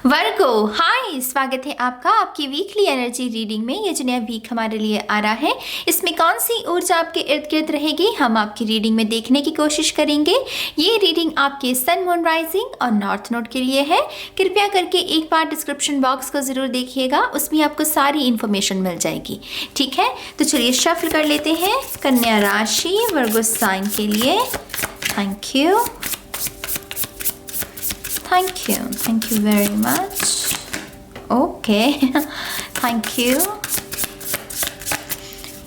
वर्गो, हाय, स्वागत है आपका आपकी वीकली एनर्जी रीडिंग में। ये जो नया वीक हमारे लिए आ रहा है, इसमें कौन सी ऊर्जा आपके इर्द गिर्द रहेगी, हम आपकी रीडिंग में देखने की कोशिश करेंगे। ये रीडिंग आपके सन, मून, राइजिंग और नॉर्थ नोड के लिए है। कृपया करके एक बार डिस्क्रिप्शन बॉक्स को ज़रूर देखिएगा, उसमें आपको सारी इन्फॉर्मेशन मिल जाएगी। ठीक है, तो चलिए शफल कर लेते हैं कन्या राशि वर्गो साइन के लिए। Thank you, thank you very much. Okay. Thank you.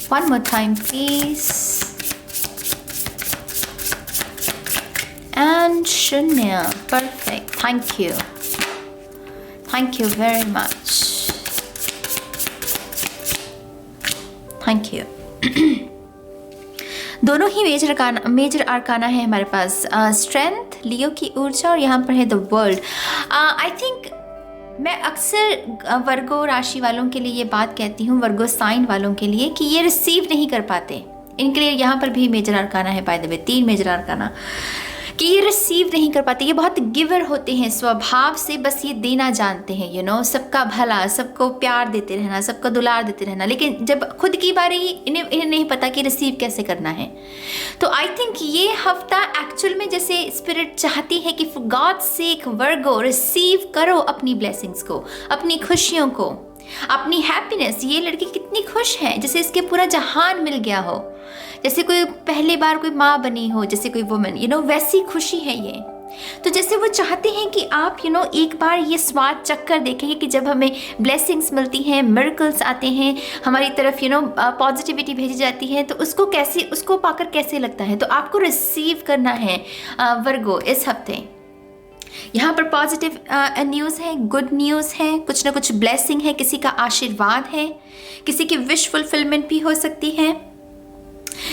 One more time please. And Shunya, perfect. Thank you very much. Thank you. दोनों ही मेजर आर्काना है हमारे पास। स्ट्रेंथ, लियो की ऊर्जा, और यहाँ पर है द वर्ल्ड। आई थिंक मैं अक्सर वर्गो राशि वालों के लिए ये बात कहती हूँ, वर्गो साइन वालों के लिए, कि ये रिसीव नहीं कर पाते। इनके लिए यहाँ पर भी मेजर आर्काना है, by the way 3 major arcana, कि ये रिसीव नहीं कर पाते। ये बहुत गिवर होते हैं स्वभाव से, बस ये देना जानते हैं, सबका भला, सबको प्यार देते रहना, सबको दुलार देते रहना। लेकिन जब खुद की बारी, इन्हें नहीं पता कि रिसीव कैसे करना है। तो आई थिंक ये हफ्ता एक्चुअल में जैसे स्पिरिट चाहती है कि for God sake Virgo, receive करो अपनी ब्लेसिंग्स को, अपनी खुशियों को, अपनी हैप्पीनेस। ये लड़की कितनी खुश है, जैसे इसके पूरा जहान मिल गया हो, जैसे कोई पहली बार कोई माँ बनी हो, जैसे कोई वुमन, वैसी खुशी है ये। तो जैसे वो चाहते हैं कि आप एक बार ये स्वाद चक्कर देखेंगे कि जब हमें ब्लेसिंग्स मिलती हैं, मिरेकल्स आते हैं हमारी तरफ, पॉजिटिविटी भेजी जाती है, तो उसको पाकर कैसे लगता है। तो आपको रिसीव करना है वर्गो इस हफ्ते। यहाँ पर पॉजिटिव न्यूज़ है, गुड न्यूज़ है, कुछ ना कुछ ब्लेसिंग है, किसी का आशीर्वाद है, किसी की विश फुलफिलमेंट भी हो सकती है,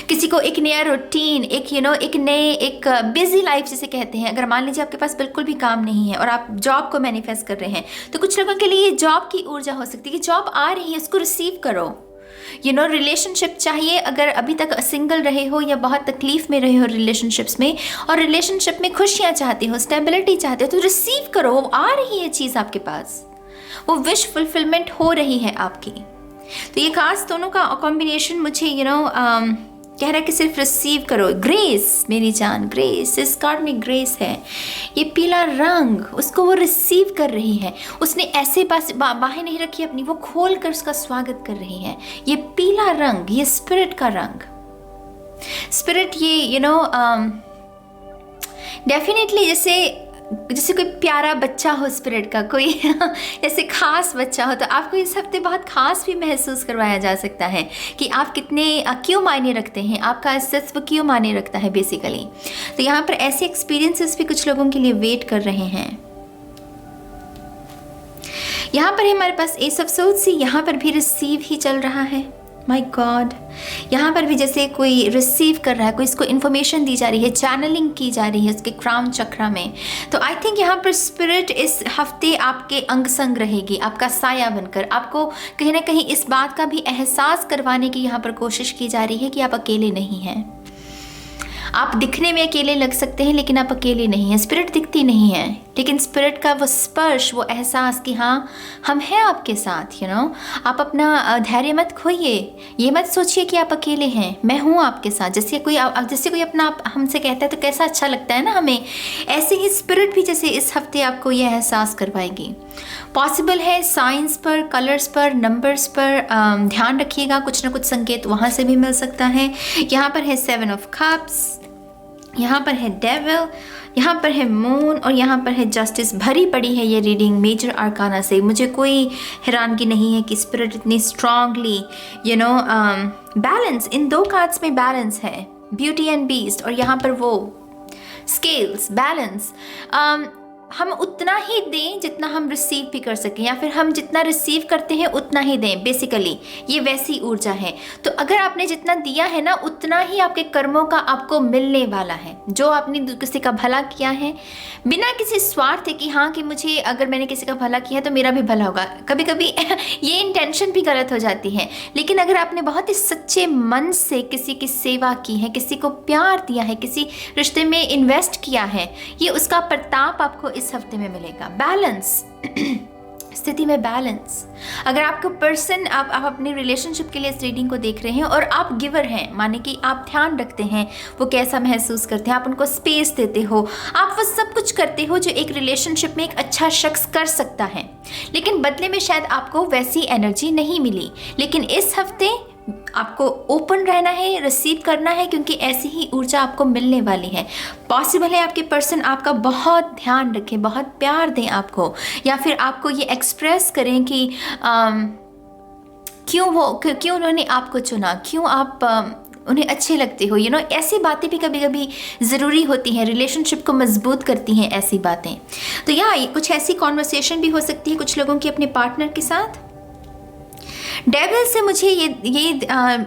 किसी को एक नया रूटीन, एक बिजी लाइफ जिसे कहते हैं। अगर मान लीजिए आपके पास बिल्कुल भी काम नहीं है और आप जॉब को मैनिफेस्ट कर रहे हैं, तो कुछ लोगों के लिए ये जॉब की ऊर्जा हो सकती है कि जॉब आ रही है, उसको रिसीव करो। रिलेशनशिप चाहिए, अगर अभी तक सिंगल रहे हो या बहुत तकलीफ में रहे हो रिलेशनशिप्स में, और रिलेशनशिप में खुशियाँ चाहते हो, स्टेबिलिटी चाहते हो, तो रिसीव करो। वो आ रही है चीज़ आपके पास, वो विश फुलफिलमेंट हो रही है आपकी। तो ये खास दोनों का कॉम्बिनेशन मुझे कह रहा है कि सिर्फ रिसीव करो। ग्रेस मेरी जान, ग्रेस, इस कार्ड में ग्रेस है। ये पीला रंग, उसको वो रिसीव कर रही है। उसने ऐसे बाहें नहीं रखी अपनी, वो खोल कर उसका स्वागत कर रही है। ये पीला रंग, ये स्पिरिट का रंग, स्पिरिट ये डेफिनेटली जैसे कोई प्यारा बच्चा हो स्पिरिट का, कोई ऐसे खास बच्चा हो, तो आपको इस हफ्ते बहुत खास भी महसूस करवाया जा सकता है कि आप कितने क्यों मायने रखते हैं, आपका अस्तित्व क्यों मायने रखता है बेसिकली। तो यहाँ पर ऐसे एक्सपीरियंसेस भी कुछ लोगों के लिए वेट कर रहे हैं। यहाँ पर हमारे पास एस ऑफ सोर्ड्स, यहाँ पर भी रिसीव ही चल रहा है। माय गॉड, यहाँ पर भी जैसे कोई रिसीव कर रहा है, कोई इसको इन्फॉर्मेशन दी जा रही है, चैनलिंग की जा रही है उसके क्राउन चक्रा में। तो आई थिंक यहाँ पर स्पिरिट इस हफ्ते आपके अंग संग रहेगी, आपका साया बनकर। आपको कहीं ना कहीं इस बात का भी एहसास करवाने की यहाँ पर कोशिश की जा रही है कि आप अकेले नहीं हैं। आप दिखने में अकेले लग सकते हैं, लेकिन आप अकेले नहीं हैं। स्पिरिट दिखती नहीं है, लेकिन स्पिरिट का वो स्पर्श, वो एहसास कि हाँ हम हैं आपके साथ। आप अपना धैर्य मत खोइए, ये मत सोचिए कि आप अकेले हैं, मैं हूँ आपके साथ। जैसे कोई अपना हमसे कहता है तो कैसा अच्छा लगता है ना हमें, ऐसे ही स्पिरिट भी जैसे इस हफ्ते आपको ये एहसास करवाएगी। पॉसिबल है साइंस पर, कलर्स पर, नंबर्स पर ध्यान रखिएगा, कुछ ना कुछ संकेत वहाँ से भी मिल सकता है। यहाँ पर है 7 ऑफ कप्स, यहाँ पर है डेविल, यहाँ पर है मून, और यहाँ पर है जस्टिस। भरी पड़ी है ये रीडिंग मेजर आर्काना से। मुझे कोई हैरानगी नहीं है कि स्पिरिट इतनी स्ट्रांगली बैलेंस, इन 2 कार्ड्स में बैलेंस है, ब्यूटी एंड बीस्ट, और यहाँ पर वो स्केल्स, बैलेंस। हम उतना ही दें जितना हम रिसीव भी कर सकें, या फिर हम जितना रिसीव करते हैं उतना ही दें। बेसिकली ये वैसी ऊर्जा है। तो अगर आपने जितना दिया है ना, उतना ही आपके कर्मों का आपको मिलने वाला है। जो आपने किसी का भला किया है बिना किसी स्वार्थ कि हाँ कि मुझे, अगर मैंने किसी का भला किया तो मेरा भी भला होगा, कभी कभी ये इंटेंशन भी गलत हो जाती है। लेकिन अगर आपने बहुत ही सच्चे मन से किसी की सेवा की है, किसी को प्यार दिया है, किसी रिश्ते में इन्वेस्ट किया है, ये उसका प्रताप आपको इस हफ्ते में मिलेगा। बैलेंस स्थिति में बैलेंस। अगर आपका पर्सन, आप अपने रिलेशनशिप के लिए इस रीडिंग को देख रहे हैं और आप गिवर हैं, माने कि आप ध्यान रखते हैं वो कैसा महसूस करते हैं, आप उनको स्पेस देते हो, आप वो सब कुछ करते हो जो एक रिलेशनशिप में एक अच्छा शख्स कर सकता है, लेकिन बदले में शायद आपको वैसी एनर्जी नहीं मिली। लेकिन इस हफ्ते आपको ओपन रहना है, रिसीव करना है, क्योंकि ऐसी ही ऊर्जा आपको मिलने वाली है। पॉसिबल है आपके पर्सन आपका बहुत ध्यान रखें, बहुत प्यार दें आपको, या फिर आपको ये एक्सप्रेस करें कि क्यों उन्होंने आपको चुना, क्यों आप उन्हें अच्छे लगते हो। ऐसी बातें भी कभी कभी ज़रूरी होती हैं, रिलेशनशिप को मजबूत करती हैं ऐसी बातें। तो कुछ ऐसी कॉन्वर्सेशन भी हो सकती है कुछ लोगों की अपने पार्टनर के साथ। डेविल से मुझे ये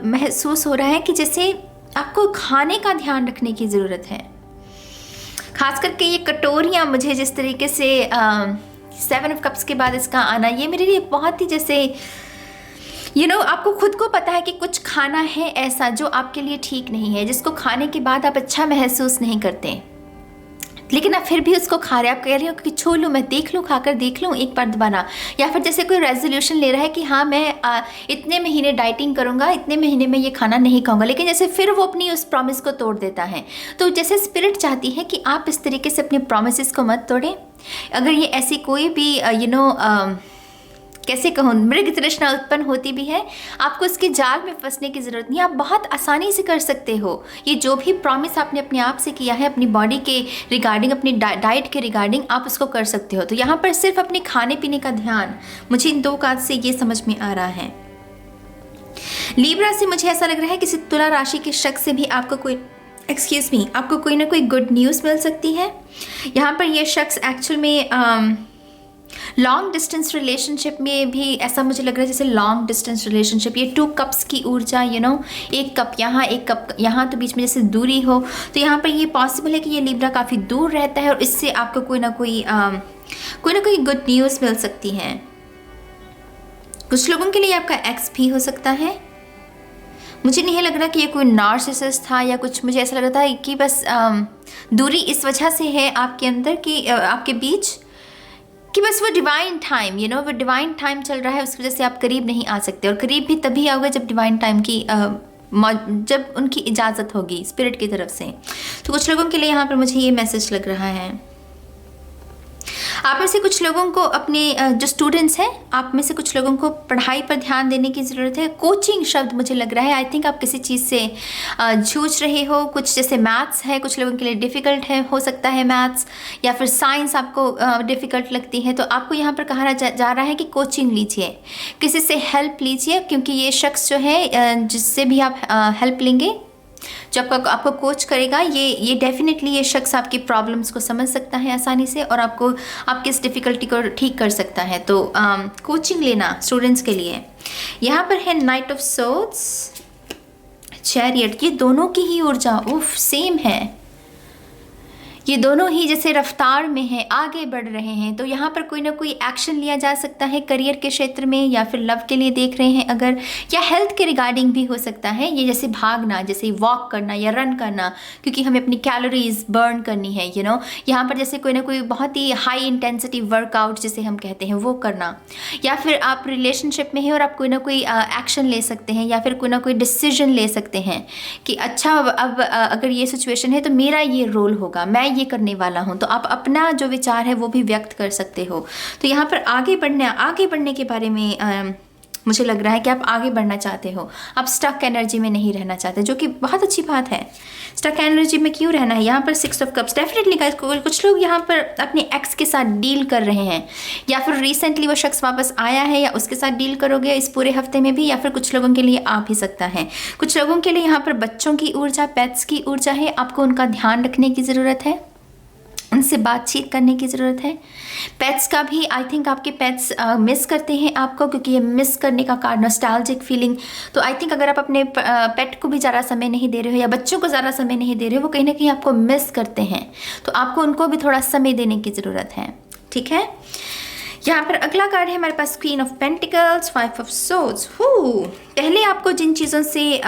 महसूस हो रहा है कि जैसे आपको खाने का ध्यान रखने की ज़रूरत है। खास करके ये कटोरियाँ, मुझे जिस तरीके से 7 ऑफ कप्स के बाद इसका आना, ये मेरे लिए बहुत ही जैसे आपको खुद को पता है कि कुछ खाना है ऐसा जो आपके लिए ठीक नहीं है, जिसको खाने के बाद आप अच्छा महसूस नहीं करते, लेकिन आप फिर भी उसको खा रहे हैं। आप कह रहे हो कि छोड़ लूँ, मैं देख लूँ, खाकर देख लूँ एक बार दोबारा। या फिर जैसे कोई रेजोल्यूशन ले रहा है कि हाँ मैं इतने महीने डाइटिंग करूँगा, इतने महीने में ये खाना नहीं खाऊंगा, लेकिन जैसे फिर वो अपनी उस प्रॉमिस को तोड़ देता है। तो जैसे स्पिरिट चाहती है कि आप इस तरीके से अपने प्रॉमिसेस को मत तोड़ें। अगर ये ऐसी कोई भी कैसे कहूँ, मृग तृष्णा उत्पन्न होती भी है, आपको इसके जाल में फंसने की ज़रूरत नहीं। आप बहुत आसानी से कर सकते हो ये जो भी प्रॉमिस आपने अपने आप से किया है, अपनी बॉडी के रिगार्डिंग, अपनी डाइट के रिगार्डिंग, आप उसको कर सकते हो। तो यहाँ पर सिर्फ अपने खाने पीने का ध्यान, मुझे इन 2 कार्ड से ये समझ में आ रहा है। लीब्रा से मुझे ऐसा लग रहा है किसी तुला राशि के शख्स से भी आपको आपको कोई ना कोई गुड न्यूज़ मिल सकती है। यहाँ पर ये शख्स एक्चुअल में लॉन्ग डिस्टेंस रिलेशनशिप में भी ऐसा मुझे लग रहा है जैसे लॉन्ग डिस्टेंस रिलेशनशिप, ये 2 कप्स की ऊर्जा, एक कप यहाँ एक कप यहाँ, तो बीच में जैसे दूरी हो। तो यहाँ पर ये पॉसिबल है कि ये लिब्रा काफ़ी दूर रहता है और इससे आपको कोई ना कोई गुड न्यूज़ मिल सकती है। कुछ लोगों के लिए आपका एक्स भी हो सकता है। मुझे नहीं लग रहा कि ये कोई नार्सिसिस्ट था या कुछ, मुझे ऐसा लग रहा था कि बस दूरी इस वजह से है आपके अंदर कि आपके बीच कि बस वो डिवाइन टाइम वो डिवाइन टाइम चल रहा है, उसकी वजह से आप करीब नहीं आ सकते। और करीब भी तभी आओगे जब डिवाइन टाइम की जब उनकी इजाज़त होगी स्पिरिट की तरफ से। तो कुछ लोगों के लिए यहाँ पर मुझे ये मैसेज लग रहा है। आप में से कुछ लोगों को अपने जो स्टूडेंट्स हैं, आप में से कुछ लोगों को पढ़ाई पर ध्यान देने की ज़रूरत है। कोचिंग शब्द मुझे लग रहा है। आई थिंक आप किसी चीज़ से जूझ रहे हो, कुछ जैसे मैथ्स है, कुछ लोगों के लिए डिफ़िकल्ट है, हो सकता है मैथ्स, या फिर साइंस आपको डिफ़िकल्ट लगती है। तो आपको यहाँ पर कहा जा रहा है कि कोचिंग लीजिए, किसी से हेल्प लीजिए, क्योंकि ये शख्स जो है जिससे भी आप हेल्प लेंगे, जो आपको कोच करेगा, ये डेफिनेटली ये शख्स आपकी प्रॉब्लम्स को समझ सकता है आसानी से और आपकी इस डिफ़िकल्टी को ठीक कर सकता है। तो कोचिंग लेना स्टूडेंट्स के लिए। यहाँ पर है नाइट ऑफ सोर्ड्स, चैरियट, ये दोनों की ही ऊर्जा सेम है। ये दोनों ही जैसे रफ्तार में हैं, आगे बढ़ रहे हैं। तो यहाँ पर कोई ना कोई एक्शन लिया जा सकता है करियर के क्षेत्र में, या फिर लव के लिए देख रहे हैं अगर, या हेल्थ के रिगार्डिंग भी हो सकता है। ये जैसे भागना, जैसे वॉक करना या रन करना, क्योंकि हमें अपनी कैलोरीज बर्न करनी है। यहाँ पर जैसे कोई ना कोई बहुत ही हाई इंटेंसिटी वर्कआउट जिसे हम कहते हैं वो करना, या फिर आप रिलेशनशिप में हैं और आप कोई ना कोई एक्शन ले सकते हैं, या फिर कोई ना कोई डिसीजन ले सकते हैं कि अच्छा अब अगर ये सिचुएशन है तो मेरा ये रोल होगा, मैं ये करने वाला हूं। तो आप अपना जो विचार है वो भी व्यक्त कर सकते हो। तो यहाँ पर आगे बढ़ने के बारे में मुझे लग रहा है कि आप आगे बढ़ना चाहते हो, आप स्टक एनर्जी में नहीं रहना चाहते, जो कि बहुत अच्छी बात है। स्टक एनर्जी में क्यों रहना है? यहाँ पर 6 ऑफ कप्स, डेफिनेटली कुछ लोग यहाँ पर अपने एक्स के साथ डील कर रहे हैं, या फिर रिसेंटली वो शख्स वापस आया है, या उसके साथ डील करोगे इस पूरे हफ्ते में भी, या फिर कुछ लोगों के लिए आ भी सकता है। कुछ लोगों के लिए यहाँ पर बच्चों की ऊर्जा, पेट्स की ऊर्जा है, आपको उनका ध्यान रखने की ज़रूरत है, उनसे बातचीत करने की ज़रूरत है। पेट्स का भी आई थिंक आपके पेट्स मिस करते हैं आपको, क्योंकि ये मिस करने का कारण नॉस्टैल्जिक फीलिंग। तो आई थिंक अगर आप अपने पेट को भी ज़्यादा समय नहीं दे रहे हो या बच्चों को ज़्यादा समय नहीं दे रहे हो, वो कहीं ना कहीं आपको मिस करते हैं, तो आपको उनको भी थोड़ा समय देने की ज़रूरत है। ठीक है, यहाँ पर अगला कार्ड है हमारे पास queen of pentacles, 5 of swords. पहले आपको जिन चीज़ों से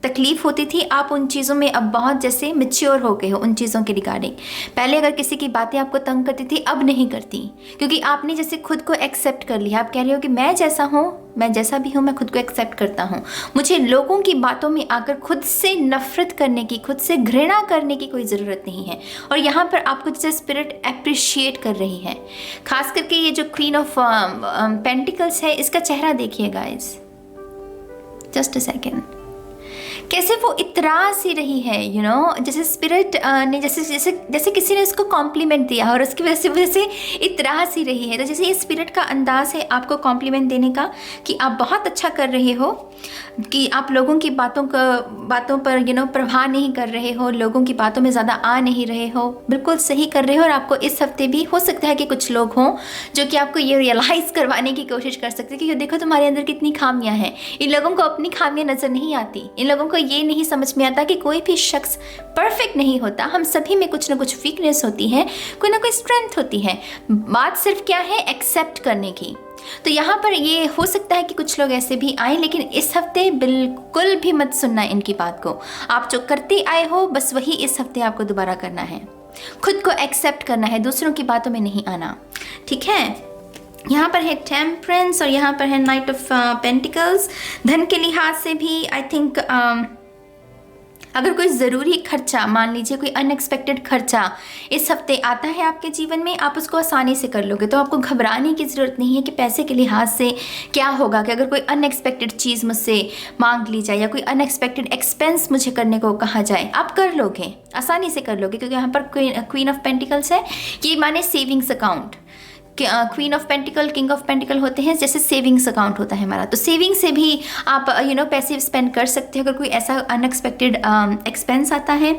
तकलीफ़ होती थी, आप उन चीज़ों में अब बहुत जैसे मैच्योर हो गए हो उन चीज़ों के रिगार्डिंग। पहले अगर किसी की बातें आपको तंग करती थी, अब नहीं करती, क्योंकि आपने जैसे खुद को एक्सेप्ट कर लिया। आप कह रहे हो कि मैं जैसा हूँ, मैं जैसा भी हूँ, मैं खुद को एक्सेप्ट करता हूँ। मुझे लोगों की बातों में आकर खुद से नफरत करने की, खुद से घृणा करने की कोई ज़रूरत नहीं है। और यहाँ पर आपको जैसे स्पिरिट अप्रिशिएट कर रही है। खास करके ये जो क्वीन ऑफ पेंटिकल्स है, इसका चेहरा देखिए गाइस, जस्ट अ सेकेंड, कैसे वो इतरा सी रही है, जैसे स्पिरिट ने जैसे जैसे जैसे किसी ने इसको कॉम्प्लीमेंट दिया और उसकी वजह से इतरा सी रही है। तो जैसे ये स्पिरिट का अंदाज है आपको कॉम्प्लीमेंट देने का कि आप बहुत अच्छा कर रहे हो, कि आप लोगों की बातों पर प्रवाह नहीं कर रहे हो, लोगों की बातों में ज़्यादा आ नहीं रहे हो, बिल्कुल सही कर रहे हो। और आपको इस हफ्ते भी हो सकता है कि कुछ लोग हों जो कि आपको ये रियलाइज़ करवाने की कोशिश कर सकते हैं कि देखो तुम्हारे अंदर कितनी खामियां हैं। इन लोगों को अपनी खामियां नज़र नहीं आती, इन लोगों को ये नहीं समझ में आता कि कोई भी शख्स परफेक्ट नहीं होता। हम सभी में कुछ ना कुछ वीकनेस होती है, कोई ना कोई स्ट्रेंथ होती है। बात सिर्फ क्या है, एक्सेप्ट करने की। तो यहाँ पर ये हो सकता है कि कुछ लोग ऐसे भी आए, लेकिन इस हफ्ते बिल्कुल भी मत सुनना इनकी बात को। आप जो करते आए हो बस वही इस हफ्ते आपको दोबारा करना है। खुद को एक्सेप्ट करना है, दूसरों की बातों में नहीं आना, ठीक है। यहाँ पर है टेम्परेंस और यहाँ पर है नाइट ऑफ पेंटिकल्स। धन के लिहाज से भी आई थिंक अगर कोई ज़रूरी खर्चा, मान लीजिए कोई अनएक्सपेक्टेड खर्चा इस हफ्ते आता है आपके जीवन में, आप उसको आसानी से कर लोगे। तो आपको घबराने की ज़रूरत नहीं है कि पैसे के लिहाज से क्या होगा, कि अगर कोई अनएक्सपेक्टेड चीज़ मुझसे मांग ली जाए या कोई अनएक्सपेक्टेड एक्सपेंस मुझे करने को कहा जाए, आप कर लोगे, आसानी से कर लोगे। क्योंकि यहाँ पर क्वीन ऑफ पेंटिकल्स है, ये माने savings account. Queen of pentacle, king of pentacle होते हैं जैसे सेविंग्स अकाउंट होता है हमारा। तो सेविंग से भी आप पैसे स्पेंड कर सकते हो अगर कोई ऐसा अनएक्सपेक्टेड एक्सपेंस आता है।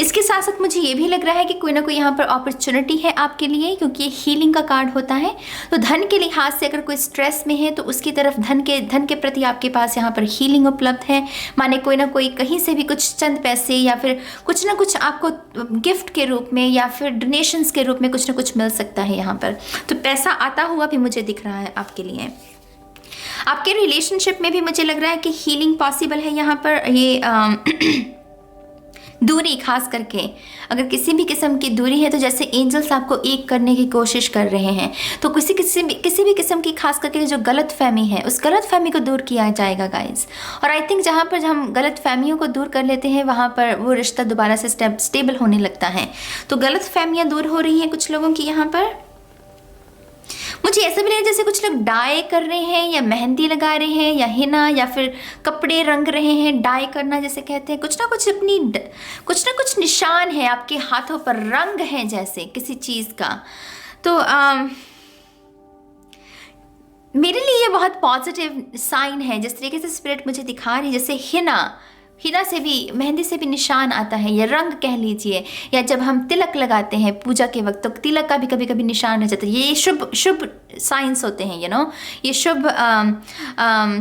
इसके साथ साथ मुझे ये भी लग रहा है कि कोई ना कोई यहाँ पर अपॉर्चुनिटी है आपके लिए, क्योंकि ये हीलिंग का कार्ड होता है। तो धन के लिहाज से अगर कोई स्ट्रेस में है तो उसकी तरफ धन के प्रति आपके पास यहाँ पर हीलिंग उपलब्ध है। माने कोई ना कोई कहीं से भी कुछ चंद पैसे या फिर कुछ ना कुछ आपको गिफ्ट के रूप में या फिर डोनेशंस के रूप में कुछ ना कुछ मिल सकता है यहाँ पर। तो पैसा आता हुआ भी मुझे दिख रहा है आपके लिए। आपके रिलेशनशिप में भी मुझे लग रहा है कि हीलिंग पॉसिबल है यहाँ पर। ये दूरी, खास करके अगर किसी भी किस्म की दूरी है तो जैसे एंजल्स आपको एक करने की कोशिश कर रहे हैं। तो किसी भी किस्म की, खास करके जो गलत फहमी है, उस गलत फहमी को दूर किया जाएगा गाइस। और आई थिंक जहाँ पर हम गलत फहमियों को दूर कर लेते हैं वहाँ पर वो रिश्ता दोबारा से स्टेबल होने लगता है। तो गलत फहमियाँ दूर हो रही हैं कुछ लोगों की यहाँ पर। मुझे ऐसा भी लग रहा है जैसे कुछ लोग डाई कर रहे हैं या मेहंदी लगा रहे हैं या हिना या फिर कपड़े रंग रहे हैं। डाई करना जैसे कहते हैं, कुछ ना कुछ निशान है आपके हाथों पर, रंग है जैसे किसी चीज़ का। तो मेरे लिए ये बहुत पॉजिटिव साइन है। जिस तरीके से स्पिरिट मुझे दिखा रही है, जैसे हिना से भी, मेहंदी से भी निशान आता है, या रंग कह लीजिए, या जब हम तिलक लगाते हैं पूजा के वक्त तो तिलक का भी कभी कभी निशान रह जाता है। ये शुभ साइंस होते हैं, ये शुभ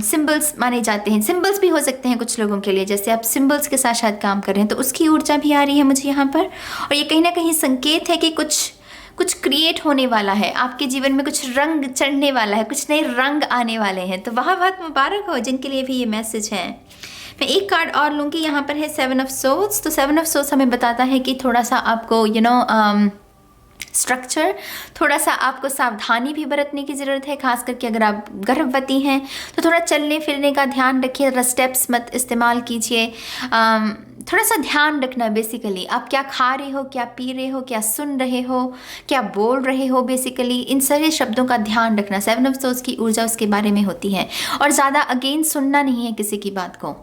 सिंबल्स माने जाते हैं। सिंबल्स भी हो सकते हैं कुछ लोगों के लिए, जैसे आप सिंबल्स के साथ शायद काम कर रहे हैं, तो उसकी ऊर्जा भी आ रही है मुझे यहाँ पर। और ये कहीं ना कहीं संकेत है कि कुछ क्रिएट होने वाला है आपके जीवन में, कुछ रंग चढ़ने वाला है, कुछ नए रंग आने वाले हैं। तो बहुत मुबारक हो जिनके लिए भी ये मैसेज है। मैं एक कार्ड और लूँगी, यहाँ पर है 7 ऑफ सोर्ड्स। तो 7 ऑफ सोर्ड्स हमें बताता है कि थोड़ा सा आपको स्ट्रक्चर, थोड़ा सा आपको सावधानी भी बरतने की ज़रूरत है। खास करके अगर आप गर्भवती हैं तो थोड़ा चलने फिरने का ध्यान रखिए, स्टेप्स मत इस्तेमाल कीजिए। थोड़ा सा ध्यान रखना बेसिकली, आप क्या खा रहे हो, क्या पी रहे हो, क्या सुन रहे हो, क्या बोल रहे हो, बेसिकली इन सारे शब्दों का ध्यान रखना। 7 ऑफ सोर्ड्स की ऊर्जा उसके बारे में होती है। और ज़्यादा अगेन सुनना नहीं है किसी की बात को।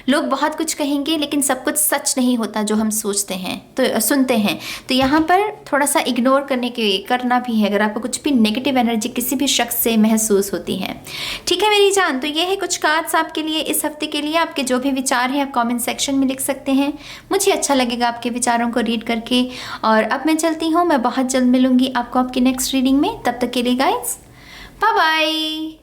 लोग बहुत कुछ कहेंगे लेकिन सब कुछ सच नहीं होता जो हम सोचते हैं, तो सुनते हैं। तो यहाँ पर थोड़ा सा इग्नोर करना भी है अगर आपको कुछ भी नेगेटिव एनर्जी किसी भी शख्स से महसूस होती है। ठीक है मेरी जान, तो ये है कुछ कार्ड्स आपके लिए इस हफ्ते के लिए। आपके जो भी विचार हैं आप कमेंट सेक्शन में लिख सकते हैं, मुझे अच्छा लगेगा आपके विचारों को रीड करके। और अब मैं चलती हूँ, मैं बहुत जल्द मिलूंगी आपको आपकी नेक्स्ट रीडिंग में। तब तक के लिए गाइस, बाय बाय।